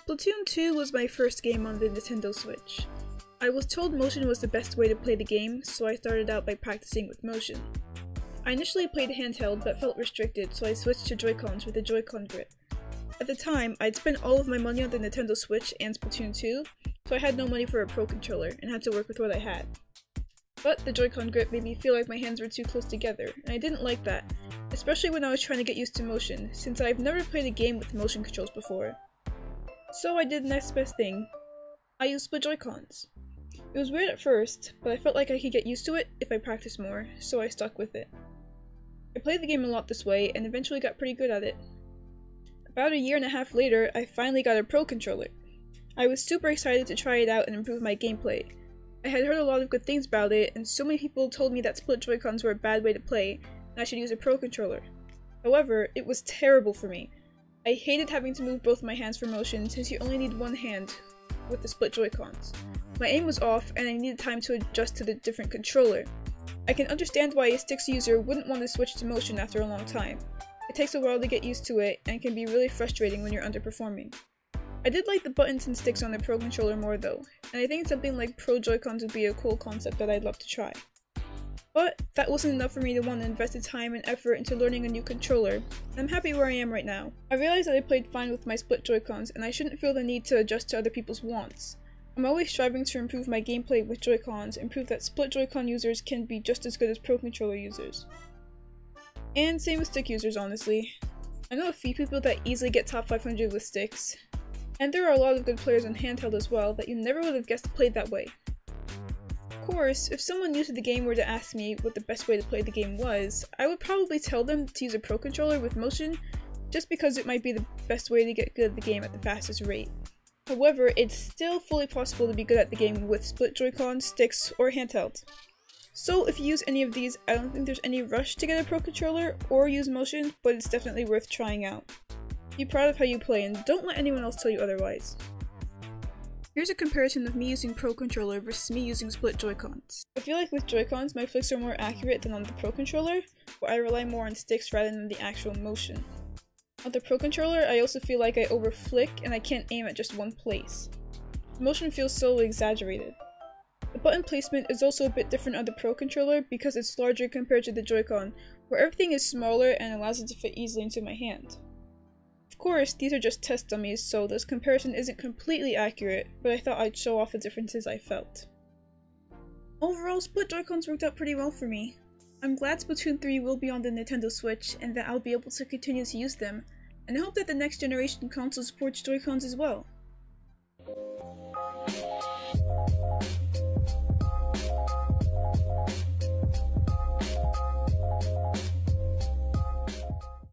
Splatoon 2 was my first game on the Nintendo Switch. I was told motion was the best way to play the game, so I started out by practicing with motion. I initially played handheld but felt restricted, so I switched to Joy-Cons with a Joy-Con grip. At the time, I'd spent all of my money on the Nintendo Switch and Splatoon 2, so I had no money for a Pro Controller and had to work with what I had. But the Joy-Con grip made me feel like my hands were too close together, and I didn't like that, especially when I was trying to get used to motion, since I've never played a game with motion controls before. So I did the next best thing. I used split Joy-Cons. It was weird at first, but I felt like I could get used to it if I practiced more, so I stuck with it. I played the game a lot this way, and eventually got pretty good at it. About a year and a half later, I finally got a Pro Controller. I was super excited to try it out and improve my gameplay. I had heard a lot of good things about it, and so many people told me that split Joy-Cons were a bad way to play, and I should use a Pro Controller. However, it was terrible for me. I hated having to move both my hands for motion since you only need one hand with the split Joy-Cons. My aim was off and I needed time to adjust to the different controller. I can understand why a sticks user wouldn't want to switch to motion after a long time. It takes a while to get used to it and can be really frustrating when you're underperforming. I did like the buttons and sticks on the Pro Controller more though, and I think something like Pro Joy-Cons would be a cool concept that I'd love to try. But that wasn't enough for me to want to invest the time and effort into learning a new controller, and I'm happy where I am right now. I realized that I played fine with my split Joy-Cons and I shouldn't feel the need to adjust to other people's wants. I'm always striving to improve my gameplay with Joy-Cons and prove that split Joy-Con users can be just as good as Pro Controller users. And same with stick users, honestly. I know a few people that easily get top 500 with sticks, and there are a lot of good players on handheld as well that you never would have guessed played that way. Of course, if someone new to the game were to ask me what the best way to play the game was, I would probably tell them to use a Pro Controller with motion, just because it might be the best way to get good at the game at the fastest rate. However, it's still fully possible to be good at the game with split Joy-Con, sticks, or handheld. So if you use any of these, I don't think there's any rush to get a Pro Controller or use motion, but it's definitely worth trying out. Be proud of how you play and don't let anyone else tell you otherwise. Here's a comparison of me using Pro Controller versus me using split Joy-Cons. I feel like with Joy-Cons, my flicks are more accurate than on the Pro Controller, where I rely more on sticks rather than the actual motion. On the Pro Controller, I also feel like I over-flick and I can't aim at just one place. The motion feels so exaggerated. The button placement is also a bit different on the Pro Controller because it's larger compared to the Joy-Con, where everything is smaller and allows it to fit easily into my hand. Of course, these are just test dummies, so this comparison isn't completely accurate, but I thought I'd show off the differences I felt. Overall, split Joy-Cons worked out pretty well for me. I'm glad Splatoon 3 will be on the Nintendo Switch and that I'll be able to continue to use them, and I hope that the next generation console supports Joy-Cons as well.